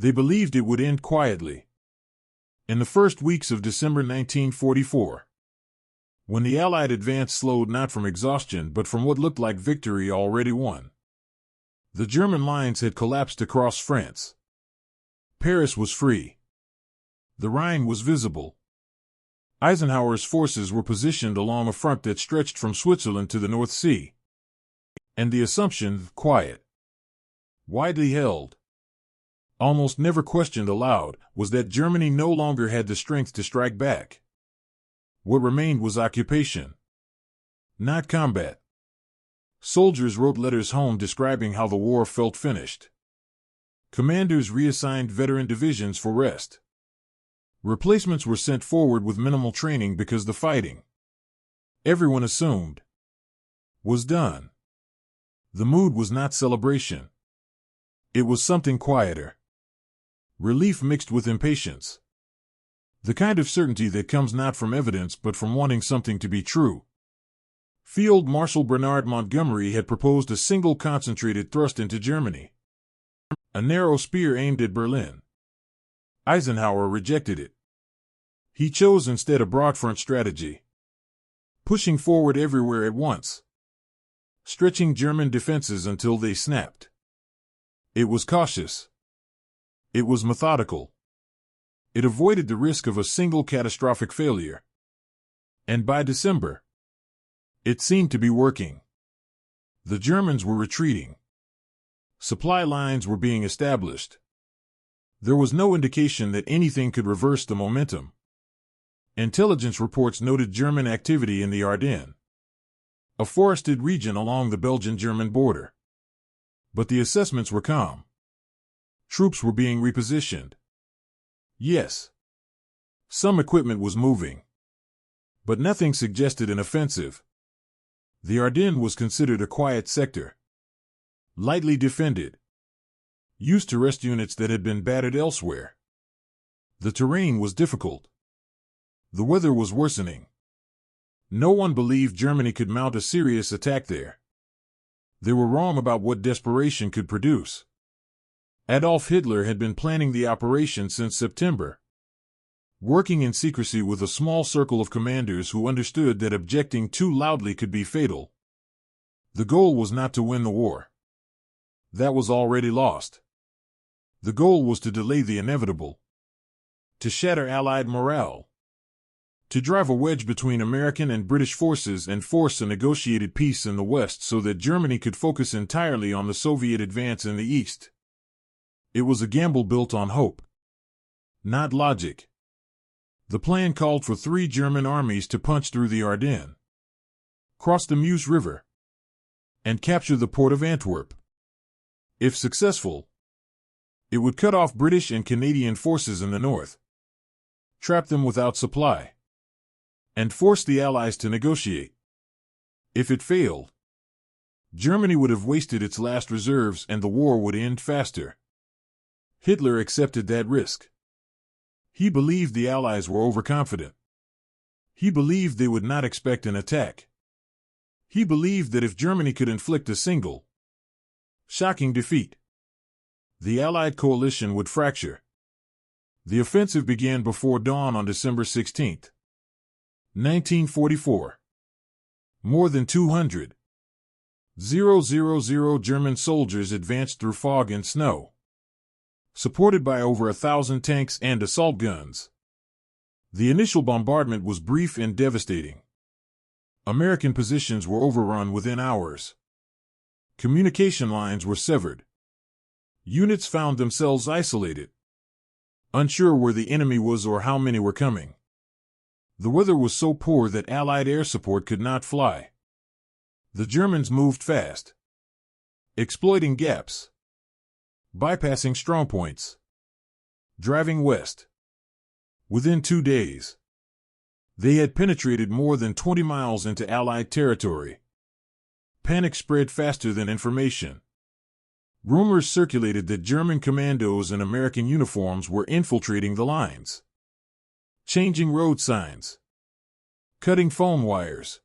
They believed it would end quietly. In the first weeks of December 1944, when the Allied advance slowed not from exhaustion but from what looked like victory already won, the German lines had collapsed across France. Paris was free. The Rhine was visible. Eisenhower's forces were positioned along a front that stretched from Switzerland to the North Sea. And the assumption, quiet, widely held, almost never questioned aloud, was that Germany no longer had the strength to strike back. What remained was occupation, not combat. Soldiers wrote letters home describing how the war felt finished. Commanders reassigned veteran divisions for rest. Replacements were sent forward with minimal training because the fighting, everyone assumed, was done. The mood was not celebration. It was something quieter. Relief mixed with impatience. The kind of certainty that comes not from evidence but from wanting something to be true. Field Marshal Bernard Montgomery had proposed a single concentrated thrust into Germany. A narrow spear aimed at Berlin. Eisenhower rejected it. He chose instead a broad front strategy. Pushing forward everywhere at once. Stretching German defenses until they snapped. It was cautious. It was methodical. It avoided the risk of a single catastrophic failure. And by December, it seemed to be working. The Germans were retreating. Supply lines were being established. There was no indication that anything could reverse the momentum. Intelligence reports noted German activity in the Ardennes, a forested region along the Belgian-German border. But the assessments were calm. Troops were being repositioned. Yes, some equipment was moving. But nothing suggested an offensive. The Ardennes was considered a quiet sector. Lightly defended. Used to rest units that had been battered elsewhere. The terrain was difficult. The weather was worsening. No one believed Germany could mount a serious attack there. They were wrong about what desperation could produce. Adolf Hitler had been planning the operation since September, working in secrecy with a small circle of commanders who understood that objecting too loudly could be fatal. The goal was not to win the war. That was already lost. The goal was to delay the inevitable, to shatter Allied morale, to drive a wedge between American and British forces and force a negotiated peace in the West so that Germany could focus entirely on the Soviet advance in the East. It was a gamble built on hope, not logic. The plan called for 3 German armies to punch through the Ardennes, cross the Meuse River, and capture the port of Antwerp. If successful, it would cut off British and Canadian forces in the north, trap them without supply, and force the Allies to negotiate. If it failed, Germany would have wasted its last reserves and the war would end faster. Hitler accepted that risk. He believed the Allies were overconfident. He believed they would not expect an attack. He believed that if Germany could inflict a single, shocking defeat, the Allied coalition would fracture. The offensive began before dawn on December 16, 1944. More than 200,000 German soldiers advanced through fog and snow, supported by over 1,000 tanks and assault guns. The initial bombardment was brief and devastating. American positions were overrun within hours. Communication lines were severed. Units found themselves isolated, unsure where the enemy was or how many were coming. The weather was so poor that Allied air support could not fly. The Germans moved fast, exploiting gaps, bypassing strongpoints, driving west. Within 2 days, they had penetrated more than 20 miles into Allied territory. Panic spread faster than information. Rumors circulated that German commandos in American uniforms were infiltrating the lines, changing road signs, cutting phone wires,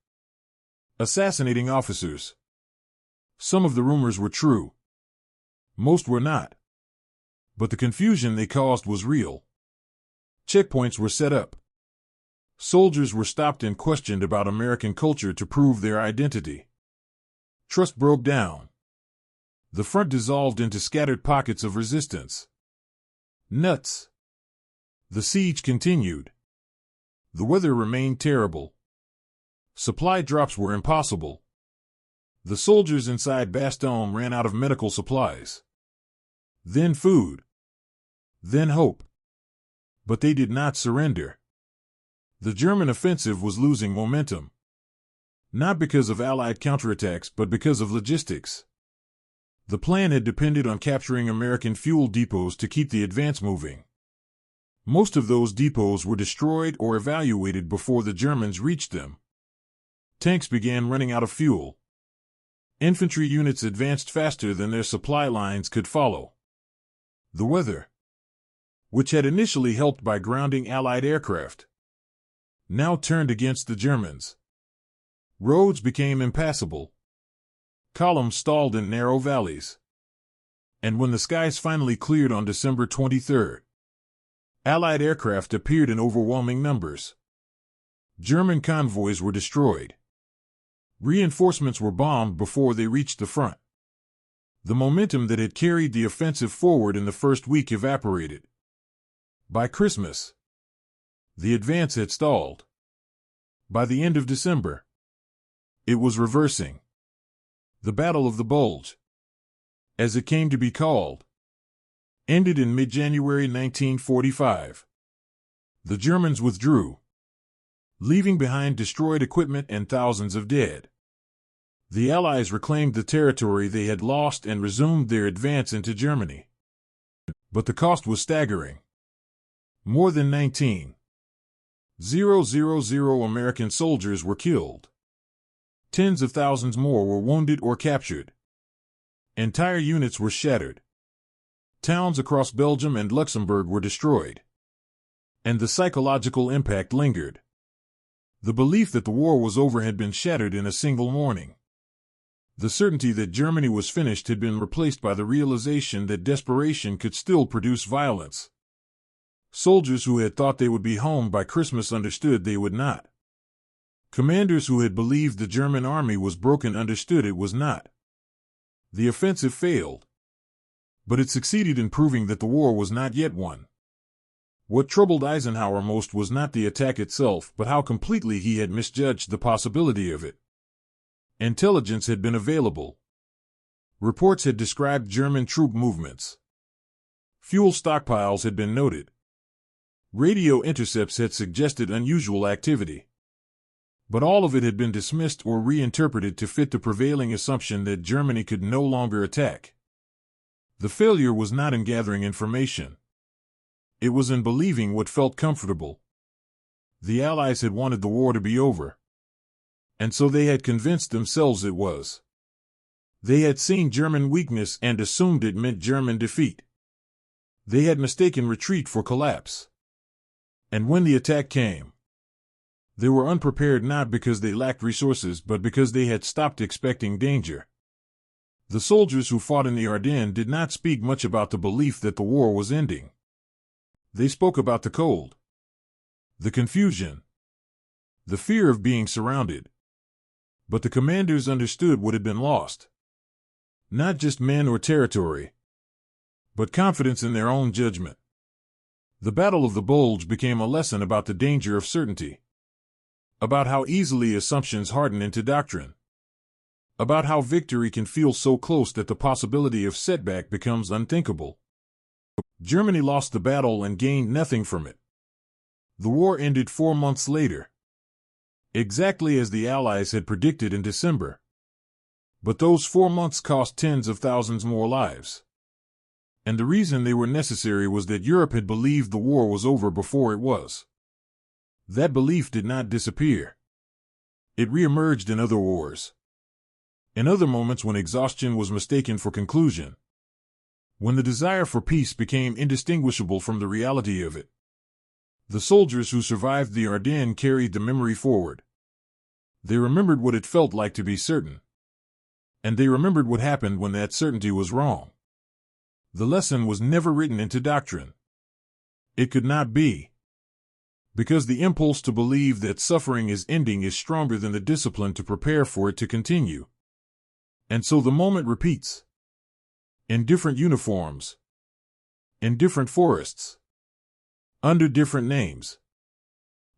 assassinating officers. Some of the rumors were true. Most were not. But the confusion they caused was real. Checkpoints were set up. Soldiers were stopped and questioned about American culture to prove their identity. Trust broke down. The front dissolved into scattered pockets of resistance. Nuts. The siege continued. The weather remained terrible. Supply drops were impossible. The soldiers inside Bastogne ran out of medical supplies. Then food. Then hope. But they did not surrender. The German offensive was losing momentum. Not because of Allied counterattacks, but because of logistics. The plan had depended on capturing American fuel depots to keep the advance moving. Most of those depots were destroyed or evacuated before the Germans reached them. Tanks began running out of fuel. Infantry units advanced faster than their supply lines could follow. The weather, which had initially helped by grounding Allied aircraft, now turned against the Germans. Roads became impassable. Columns stalled in narrow valleys. And when the skies finally cleared on December 23rd, Allied aircraft appeared in overwhelming numbers. German convoys were destroyed. Reinforcements were bombed before they reached the front. The momentum that had carried the offensive forward in the first week evaporated. By Christmas, the advance had stalled. By the end of December, it was reversing. The Battle of the Bulge, as it came to be called, ended in mid-January 1945. The Germans withdrew, leaving behind destroyed equipment and thousands of dead. The Allies reclaimed the territory they had lost and resumed their advance into Germany. But the cost was staggering. More than 19,000 American soldiers were killed. Tens of thousands more were wounded or captured. Entire units were shattered. Towns across Belgium and Luxembourg were destroyed. And the psychological impact lingered. The belief that the war was over had been shattered in a single morning. The certainty that Germany was finished had been replaced by the realization that desperation could still produce violence. Soldiers who had thought they would be home by Christmas understood they would not. Commanders who had believed the German army was broken understood it was not. The offensive failed. But it succeeded in proving that the war was not yet won. What troubled Eisenhower most was not the attack itself, but how completely he had misjudged the possibility of it. Intelligence had been available. Reports had described German troop movements. Fuel stockpiles had been noted. Radio intercepts had suggested unusual activity. But all of it had been dismissed or reinterpreted to fit the prevailing assumption that Germany could no longer attack. The failure was not in gathering information. It was in believing what felt comfortable. The Allies had wanted the war to be over. And so they had convinced themselves it was. They had seen German weakness and assumed it meant German defeat. They had mistaken retreat for collapse. And when the attack came, they were unprepared not because they lacked resources but because they had stopped expecting danger. The soldiers who fought in the Ardennes did not speak much about the belief that the war was ending. They spoke about the cold, the confusion, the fear of being surrounded. But the commanders understood what had been lost. Not just men or territory, but confidence in their own judgment. The Battle of the Bulge became a lesson about the danger of certainty. About how easily assumptions harden into doctrine. About how victory can feel so close that the possibility of setback becomes unthinkable. Germany lost the battle and gained nothing from it. The war ended 4 months later, exactly as the Allies had predicted in December. But those 4 months cost tens of thousands more lives. And the reason they were necessary was that Europe had believed the war was over before it was. That belief did not disappear. It reemerged in other wars. In other moments when exhaustion was mistaken for conclusion. When the desire for peace became indistinguishable from the reality of it. The soldiers who survived the Ardennes carried the memory forward. They remembered what it felt like to be certain. And they remembered what happened when that certainty was wrong. The lesson was never written into doctrine. It could not be. Because the impulse to believe that suffering is ending is stronger than the discipline to prepare for it to continue. And so the moment repeats. In different uniforms. In different forests. Under different names.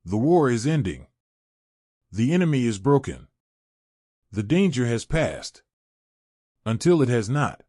The war is ending. The enemy is broken. The danger has passed. Until it has not.